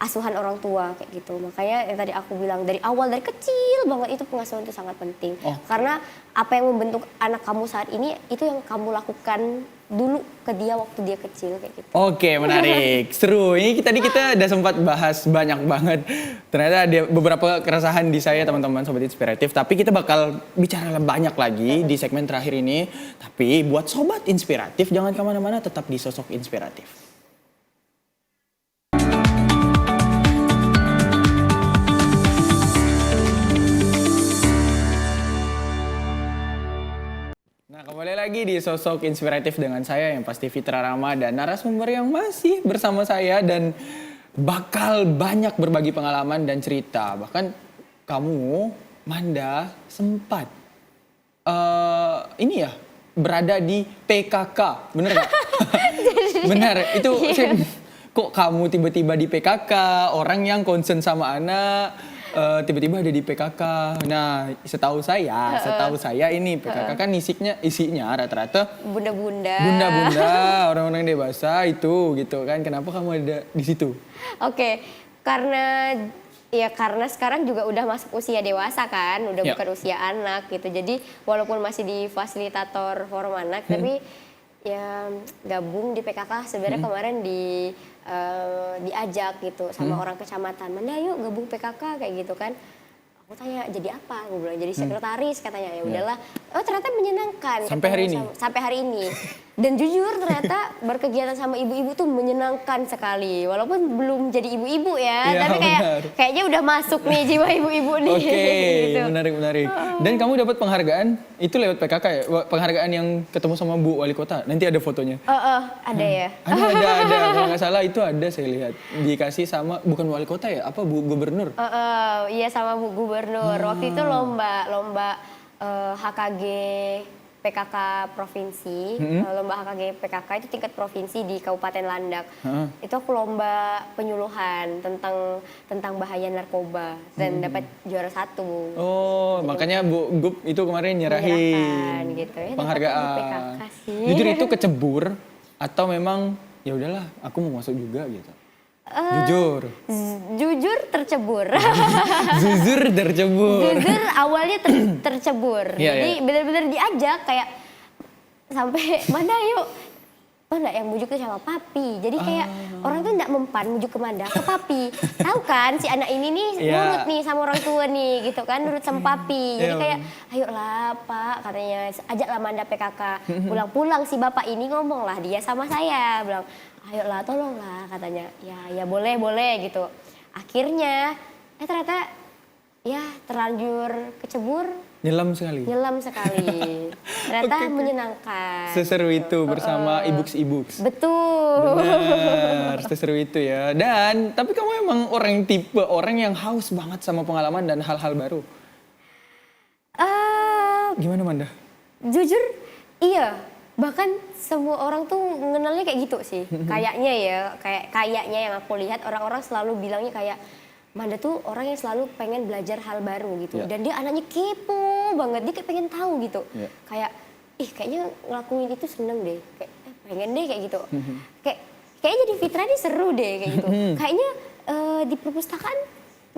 asuhan orang tua kayak gitu. Makanya yang tadi aku bilang dari awal, dari kecil banget itu pengasuhan itu sangat penting. Karena apa yang membentuk anak kamu saat ini itu yang kamu lakukan dulu ke dia waktu dia kecil kayak gitu. Oke, menarik. Seru. Ini kita udah sempat bahas banyak banget. Ternyata ada beberapa keresahan di saya teman-teman Sobat Inspiratif. Tapi kita bakal bicara banyak lagi di segmen terakhir ini. Tapi buat Sobat Inspiratif jangan kemana-mana, tetap di Sosok Inspiratif. Nah, kembali lagi di Sosok Inspiratif dengan saya yang pasti Fitra Rama dan narasumber yang masih bersama saya dan bakal banyak berbagi pengalaman dan cerita. Bahkan kamu, Manda, sempat ini ya berada di PKK, bener nggak? Benar, itu kok kamu tiba-tiba di PKK, orang yang concern sama anak tiba-tiba ada di PKK. Nah, setahu saya ini PKK kan isinya rata-rata bunda-bunda, orang-orang dewasa itu gitu kan. Kenapa kamu ada di situ? Oke, karena sekarang juga udah masuk usia dewasa kan, udah bukan usia anak gitu. Jadi walaupun masih di fasilitator forum anak, tapi ya gabung di PKK sebenarnya kemarin diajak gitu sama orang kecamatan, "Manda yuk gabung PKK," kayak gitu kan. Aku tanya jadi apa, gue bilang jadi sekretaris katanya. Ya udahlah, ternyata menyenangkan sampai hari ini. Sampai hari ini. Dan jujur ternyata berkegiatan sama ibu-ibu tuh menyenangkan sekali, walaupun belum jadi ibu-ibu ya, tapi kayaknya udah masuk nih jiwa ibu-ibu nih. Oke, gitu. menarik. Dan kamu dapat penghargaan itu lewat PKK ya? Penghargaan yang ketemu sama Bu Wali Kota. Nanti ada fotonya. Ada ya. Ada. Kalau nggak salah itu ada saya lihat. Dikasih sama bukan Wali Kota ya? Apa Bu Gubernur? Iya sama Bu Gubernur. Waktu itu lomba HKG PKK provinsi, lomba HKG PKK itu tingkat provinsi di Kabupaten Landak. Itu aku lomba penyuluhan tentang bahaya narkoba dan dapat juara 1. Oh, makanya Bu Gub itu kemarin nyerahin gitu ya, penghargaan. PKK sih. Jujur itu kecebur atau memang ya udahlah aku mau masuk juga gitu. Jujur tercebur. Jujur Awalnya tercebur. Jadi benar-benar diajak kayak sampai mana yuk. Manda yang bujuk tuh sama papi. Jadi kayak orang tuh enggak mempan bujuk ke Manda, ke papi. Tahu kan si anak ini nih nurut nih sama orang tua nih gitu kan, nurut sama papi. Jadi kayak ayolah Pak katanya, ajaklah Manda PKK. Pulang-pulang si bapak ini ngomong lah dia sama saya, bilang ayolah tolonglah katanya. Ya boleh gitu. Akhirnya ternyata ya terlanjur kecebur. Nyelam sekali. Ternyata menyenangkan. Seseru itu bersama ibuks. Betul. Benar, seseru itu ya. Dan tapi kamu emang tipe orang yang haus banget sama pengalaman dan hal-hal baru. Gimana Manda? Jujur iya. Bahkan semua orang tuh mengenalnya kayak gitu sih. Kayaknya ya, kayaknya yang aku lihat orang-orang selalu bilangnya kayak Manda tuh orang yang selalu pengen belajar hal baru gitu. Dan dia anaknya kepo banget, dia kayak pengen tahu gitu. Kayak, kayaknya ngelakuin itu seneng deh. Kayak, pengen deh kayak gitu. Kayak jadi Fitra ini seru deh kayak gitu. Kayaknya di perpustakaan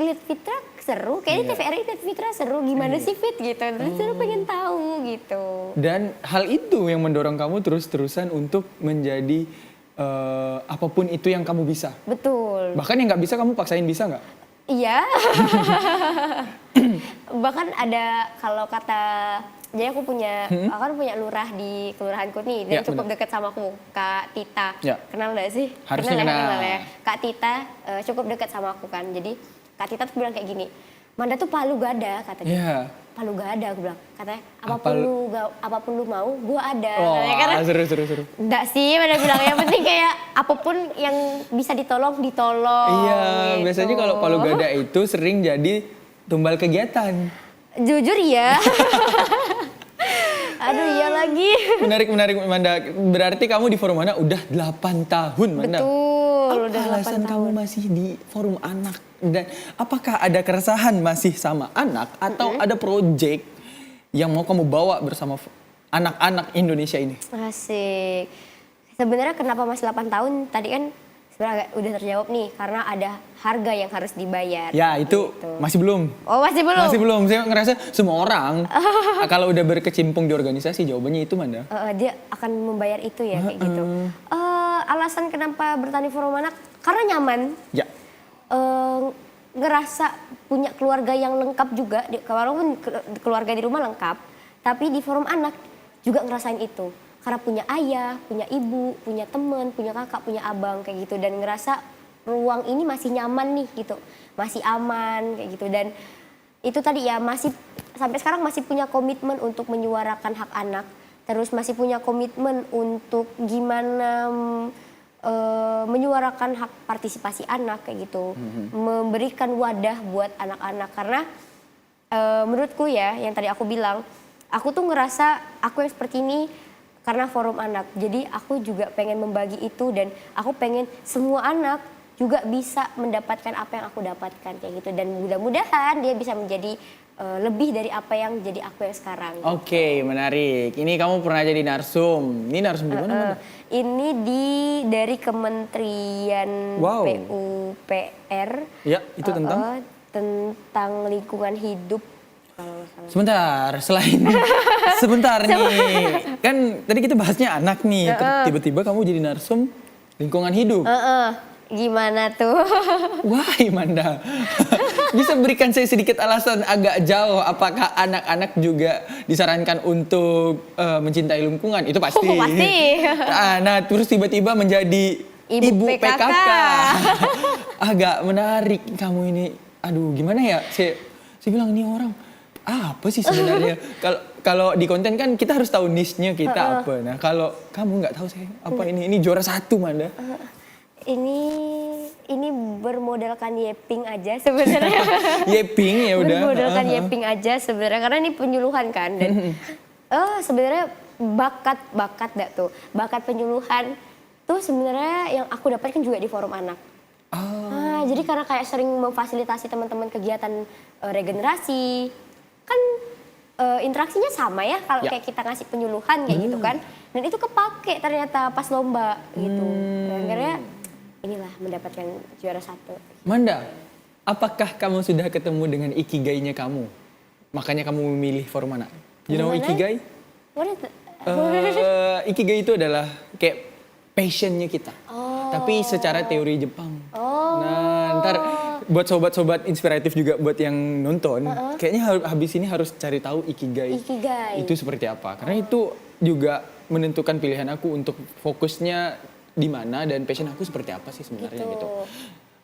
lihat Fitra seru, kayaknya TVRI lihat Fitra seru. Gimana sih Fit gitu. Terus seru pengen tahu gitu. Dan hal itu yang mendorong kamu terus-terusan untuk menjadi apapun itu yang kamu bisa. Betul. Bahkan yang nggak bisa kamu paksain bisa nggak? Iya. Bahkan ada kalau kata, jadi aku kan punya lurah di kelurahanku nih, dia cukup dekat sama aku, Kak Tita. Kenal nggak sih? Harusnya kenal ya. Kak Tita cukup dekat sama aku kan, jadi Kak Tita tuh bilang kayak gini, Manda tuh palu gada katanya. Palu gada aku bilang, katanya apapun lu mau, gua ada. Karena seru. Enggak sih, Manda bilang yang penting kayak apapun yang bisa ditolong. Iya, gitu. biasanya kalau palu gada itu sering jadi tumbal kegiatan. Jujur ya. Aduh iya lagi. Menarik Manda. Berarti kamu di Forum Anak udah 8 tahun Manda. Betul, Apa udah 8 alasan tahun. kamu masih di Forum Anak? Dan apakah ada keresahan masih sama anak atau ada project yang mau kamu bawa bersama anak-anak Indonesia ini? Asik. Sebenarnya kenapa masih 8 tahun? Tadi kan sebenarnya udah terjawab nih karena ada harga yang harus dibayar. Ya itu gitu. masih belum. Oh masih belum? Masih belum. Saya ngerasa semua orang kalau udah berkecimpung di organisasi jawabannya itu Manda. Dia akan membayar itu ya kayak gitu. Alasan kenapa bertani Forum Anak? Karena nyaman. Ya. Ngerasa punya keluarga yang lengkap juga. Walaupun keluarga di rumah lengkap, tapi di Forum Anak juga ngerasain itu. Karena punya ayah, punya ibu, punya teman, punya kakak, punya abang kayak gitu. Dan ngerasa ruang ini masih nyaman nih gitu. Masih aman kayak gitu. Dan itu tadi ya masih sampai sekarang masih punya komitmen untuk menyuarakan hak anak. Terus masih punya komitmen untuk gimana menyuarakan hak partisipasi anak kayak gitu. Memberikan wadah buat anak-anak. Karena menurutku ya yang tadi aku bilang, aku tuh ngerasa aku yang seperti ini karena Forum Anak. Jadi aku juga pengen membagi itu dan aku pengen semua anak juga bisa mendapatkan apa yang aku dapatkan kayak gitu. Dan mudah-mudahan dia bisa menjadi lebih dari apa yang jadi aku yang sekarang. Oke, menarik. Ini kamu pernah jadi narsum. Ini narsum di mana, Manda? Ini dari Kementerian Wow. PUPR. Ya, itu tentang? Tentang lingkungan hidup. Kalau nggak salah. Sebentar, sebentar nih. Kan tadi kita bahasnya anak nih. Tiba-tiba kamu jadi narsum lingkungan hidup. Gimana tuh? Wah, Manda. Bisa berikan saya sedikit alasan agak jauh. Apakah anak-anak juga disarankan untuk mencintai lingkungan? Itu pasti. Oh, pasti. Nah, terus tiba-tiba menjadi ibu PKK. Agak menarik kamu ini. Aduh, gimana ya? Saya bilang ini orang apa sih sebenarnya? Kalau di konten kan kita harus tahu niche-nya kita apa. Nah, kalau kamu nggak tahu saya apa ini juara 1 Manda. Ini bermodalkan Yeping aja sebenarnya. Yeping ya udah. Bermodalkan Yeping aja sebenarnya karena ini penyuluhan kan dan sebenarnya bakat dak tuh. Bakat penyuluhan tuh sebenarnya yang aku dapatkan juga di Forum Anak. Jadi karena kayak sering memfasilitasi teman-teman kegiatan regenerasi kan interaksinya sama ya kalau kayak kita ngasih penyuluhan kayak gitu kan. Dan itu kepake ternyata pas lomba gitu. Dan akhirnya inilah mendapatkan juara 1. Manda, apakah kamu sudah ketemu dengan ikigainya kamu? Makanya kamu memilih Forum Anak. You know ikigai? What is it? Ikigai itu adalah kayak passionnya kita. Tapi secara teori Jepang. Nah, ntar buat sobat-sobat inspiratif juga buat yang nonton, kayaknya habis ini harus cari tahu ikigai. Itu seperti apa. Karena itu juga menentukan pilihan aku untuk fokusnya di mana dan passion aku seperti apa sih sebenarnya gitu.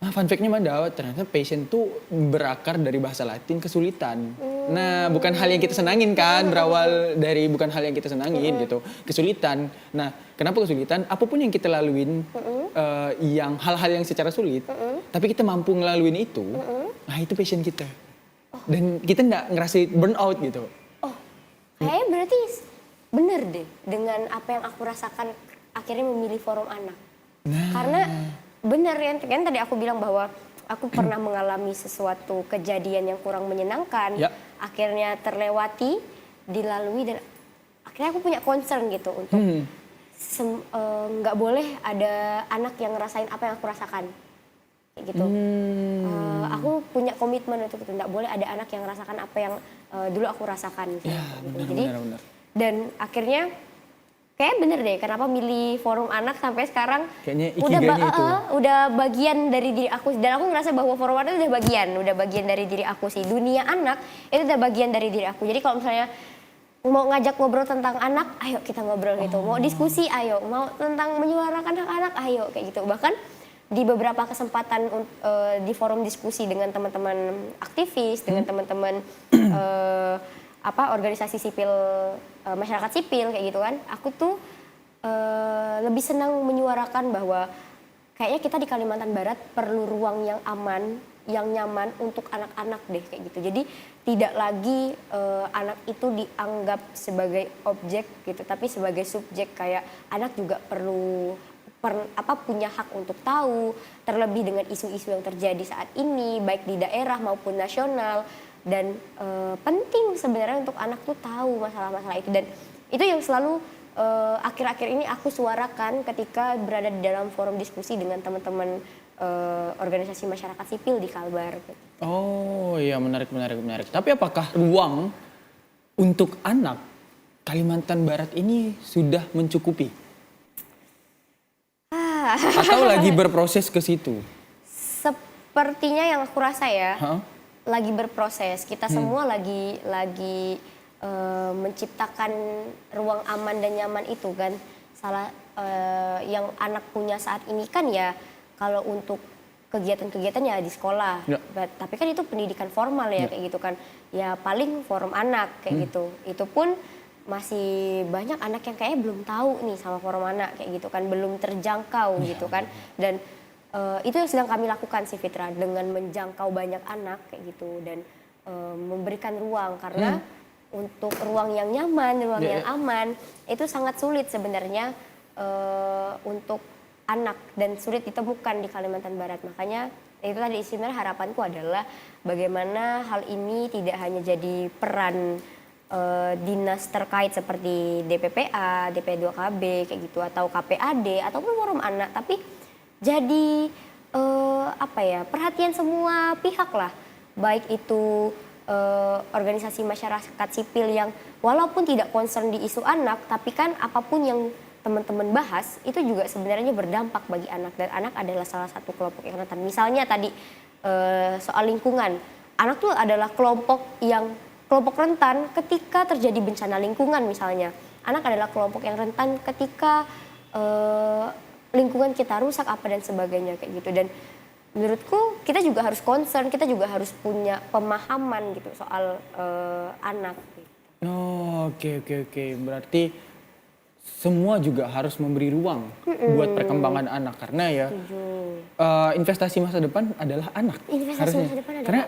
Nah, fun fact-nya Manda, ternyata passion tuh berakar dari bahasa Latin kesulitan. Nah, bukan hal yang kita senangin kan, berawal dari bukan hal yang kita senangin gitu. Kesulitan. Nah, kenapa kesulitan? Apapun yang kita laluin, yang hal-hal yang secara sulit, tapi kita mampu ngelaluin itu, nah itu passion kita. Dan kita nggak ngerasain burnout gitu. Kayaknya berarti bener deh dengan apa yang aku rasakan akhirnya memilih Forum Anak. Karena bener kan tadi aku bilang bahwa aku pernah mengalami sesuatu kejadian yang kurang menyenangkan, akhirnya terlewati, dilalui dan akhirnya aku punya concern gitu untuk nggak boleh ada anak yang ngerasain apa yang aku rasakan, kayak gitu. Aku punya komitmen untuk itu, nggak boleh ada anak yang ngerasakan apa yang dulu aku rasakan. Gitu. Jadi benar. dan akhirnya kayak bener deh, kenapa milih Forum Anak sampai sekarang kayaknya ikigainya itu. Udah bagian dari diri aku dan aku ngerasa bahwa Forum Anak udah bagian dari diri aku sih. Dunia anak itu udah bagian dari diri aku. Jadi kalau misalnya mau ngajak ngobrol tentang anak, ayo kita ngobrol gitu. Mau diskusi, ayo. Mau tentang menyuarakan hak anak, ayo kayak gitu. Bahkan di beberapa kesempatan di forum diskusi dengan teman-teman aktivis, dengan teman-teman organisasi sipil, masyarakat sipil kayak gitu kan, aku tuh lebih senang menyuarakan bahwa kayaknya kita di Kalimantan Barat perlu ruang yang aman, yang nyaman untuk anak-anak deh kayak gitu. Jadi tidak lagi anak itu dianggap sebagai objek gitu, tapi sebagai subjek. Kayak anak juga perlu punya hak untuk tahu, terlebih dengan isu-isu yang terjadi saat ini baik di daerah maupun nasional. Dan penting sebenarnya untuk anak tuh tahu masalah-masalah itu, dan itu yang selalu akhir-akhir ini aku suarakan ketika berada di dalam forum diskusi dengan teman-teman organisasi masyarakat sipil di Kalbar. Oh iya, menarik. Tapi apakah ruang untuk anak Kalimantan Barat ini sudah mencukupi? Atau lagi berproses ke situ? Sepertinya yang aku rasa ya, lagi berproses. Kita semua lagi menciptakan ruang aman dan nyaman itu kan. Yang anak punya saat ini kan ya, kalau untuk kegiatan-kegiatan ya di sekolah. Ya. Tapi kan itu pendidikan formal ya, kayak gitu kan. Ya paling forum anak kayak gitu. Itu pun masih banyak anak yang kayaknya belum tahu nih sama forum anak kayak gitu kan. Belum terjangkau gitu kan. Dan itu yang sedang kami lakukan sih Fitra, dengan menjangkau banyak anak kayak gitu. Dan memberikan ruang, karena untuk ruang yang nyaman, ruang yang aman itu sangat sulit sebenarnya untuk anak, dan sulit ditemukan di Kalimantan Barat. Makanya itu tadi sebenarnya harapanku adalah bagaimana hal ini tidak hanya jadi peran dinas terkait seperti DPPA, DP2KB kayak gitu, atau KPAD ataupun forum anak, tapi jadi perhatian semua pihak lah, baik itu organisasi masyarakat sipil yang walaupun tidak concern di isu anak, tapi kan apapun yang teman-teman bahas itu juga sebenarnya berdampak bagi anak, dan anak adalah salah satu kelompok yang rentan. Misalnya tadi soal lingkungan, anak tuh adalah kelompok rentan ketika terjadi bencana lingkungan misalnya. Anak adalah kelompok yang rentan ketika lingkungan kita rusak dan sebagainya kayak gitu. Dan menurutku kita juga harus concern, kita juga harus punya pemahaman gitu soal anak. Gitu. Oh, oke. Berarti semua juga harus memberi ruang buat perkembangan anak, karena ya investasi masa depan adalah anak. Karena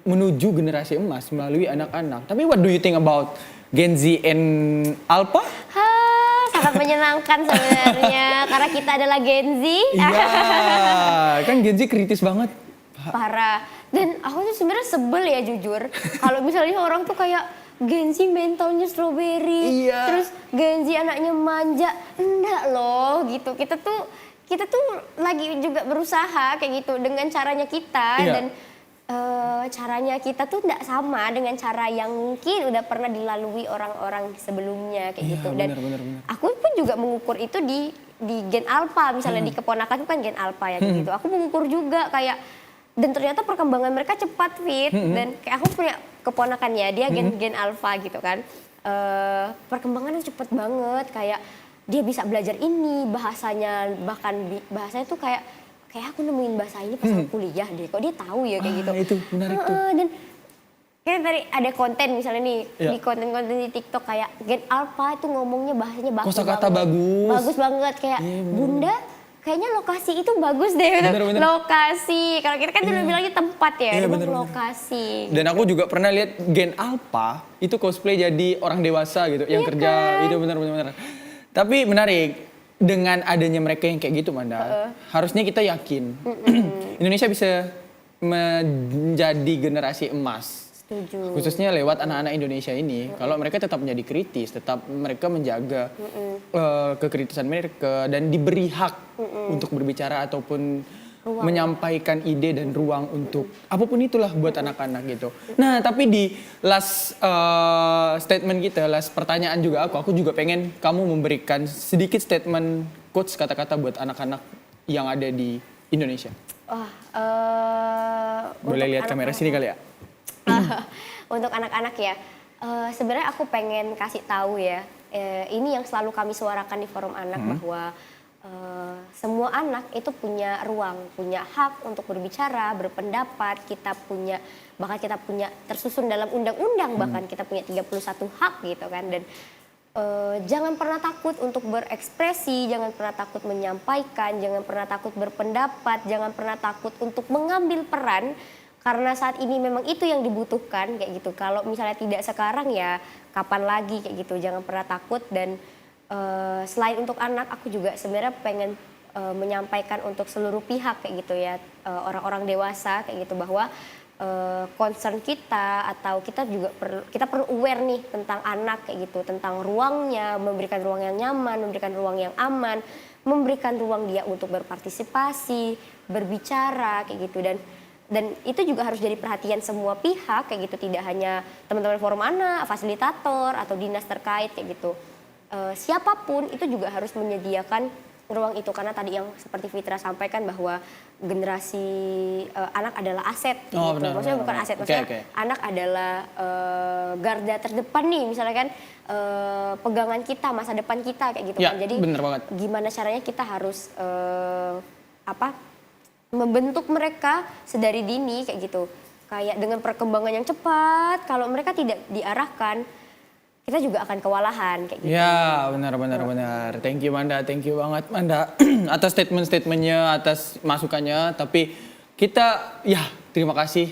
menuju generasi emas melalui anak-anak. Tapi what do you think about Gen Z and Alpha? Sangat menyenangkan sebenarnya karena kita adalah Gen Z. Iya, kan Gen Z kritis banget. Parah. Dan aku tuh sebenarnya sebel ya jujur. Kalau misalnya orang tuh kayak Gen Z mentalnya strawberry, terus Gen Z anaknya manja. Enggak loh gitu. Kita tuh lagi juga berusaha kayak gitu dengan caranya kita, dan caranya kita tuh enggak sama dengan cara yang mungkin udah pernah dilalui orang-orang sebelumnya kayak gitu. Dan bener. aku pun juga mengukur itu di Gen Alpha, misalnya di keponakan kan Gen Alpha ya kayak gitu. Aku mengukur juga kayak, dan ternyata perkembangan mereka cepat Fit, dan kayak aku punya keponakan ya, dia Gen Alpha gitu kan. Perkembangannya cepet banget, kayak dia bisa belajar ini, bahasanya bahasanya tuh kayak aku nemuin bahasa ini pas aku kuliah deh, kok dia tahu ya kayak gitu. Itu menarik tuh. Dan kayak tadi ada konten misalnya nih, di konten-konten di TikTok kayak Gen Alpha itu ngomongnya bahasanya bagus Kosakata banget. bagus. Bagus banget, kayak Bunda kayaknya lokasi itu bagus deh. Bener. Lokasi, kalau kita kan dulu bilangnya tempat ya, bener. lokasi. Dan aku juga pernah lihat Gen Alpha itu cosplay jadi orang dewasa gitu, yang kerja, itu benar. Tapi menarik, dengan adanya mereka yang kayak gitu Manda, harusnya kita yakin Indonesia bisa menjadi generasi emas. Setuju. Khususnya lewat anak-anak Indonesia ini, kalau mereka tetap menjadi kritis, tetap mereka menjaga kekritisan mereka dan diberi hak untuk berbicara ataupun menyampaikan ide dan ruang untuk apapun itulah buat anak-anak gitu. Nah, tapi di last statement kita, last pertanyaan juga aku juga pengen kamu memberikan sedikit statement quotes, kata-kata buat anak-anak yang ada di Indonesia. Boleh lihat kamera sini kali ya. Untuk anak-anak ya, sebenarnya aku pengen kasih tahu ya, ini yang selalu kami suarakan di forum anak, bahwa semua anak itu punya ruang, punya hak untuk berbicara, berpendapat. Bahkan kita punya tersusun dalam undang-undang, bahkan kita punya 31 hak gitu kan. Dan jangan pernah takut untuk berekspresi, jangan pernah takut menyampaikan, jangan pernah takut berpendapat, jangan pernah takut untuk mengambil peran karena saat ini memang itu yang dibutuhkan kayak gitu. Kalau misalnya tidak sekarang ya kapan lagi kayak gitu. Jangan pernah takut. Dan selain untuk anak, aku juga sebenarnya pengen menyampaikan untuk seluruh pihak kayak gitu ya, orang-orang dewasa kayak gitu, bahwa concern kita atau kita juga perlu aware nih tentang anak kayak gitu, tentang ruangnya, memberikan ruang yang nyaman, memberikan ruang yang aman, memberikan ruang dia untuk berpartisipasi, berbicara kayak gitu. Dan itu juga harus jadi perhatian semua pihak kayak gitu, tidak hanya teman-teman forum anak, fasilitator atau dinas terkait kayak gitu. Siapapun itu juga harus menyediakan ruang itu, karena tadi yang seperti Fitra sampaikan bahwa generasi anak adalah aset gitu. Benar, Maksudnya benar, bukan benar. aset, maksudnya Oke. anak adalah garda terdepan nih, misalnya kan pegangan kita, masa depan kita kayak gitu Ya, kan. Jadi bener banget. gimana caranya kita harus membentuk mereka sedari dini kayak gitu. Kayak dengan perkembangan yang cepat, kalau mereka tidak diarahkan, kita juga akan kewalahan kayak gitu. Ya, benar. Thank you Manda, thank you banget Manda atas statement-statementnya, atas masukannya. Tapi kita, ya terima kasih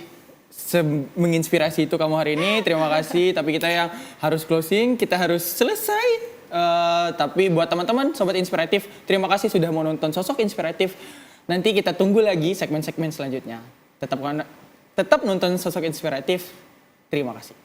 menginspirasi itu kamu hari ini. Terima kasih, tapi kita yang harus closing, kita harus selesai. Tapi buat teman-teman, Sobat Inspiratif, terima kasih sudah mau nonton Sosok Inspiratif. Nanti kita tunggu lagi segmen-segmen selanjutnya. Tetap nonton Sosok Inspiratif. Terima kasih.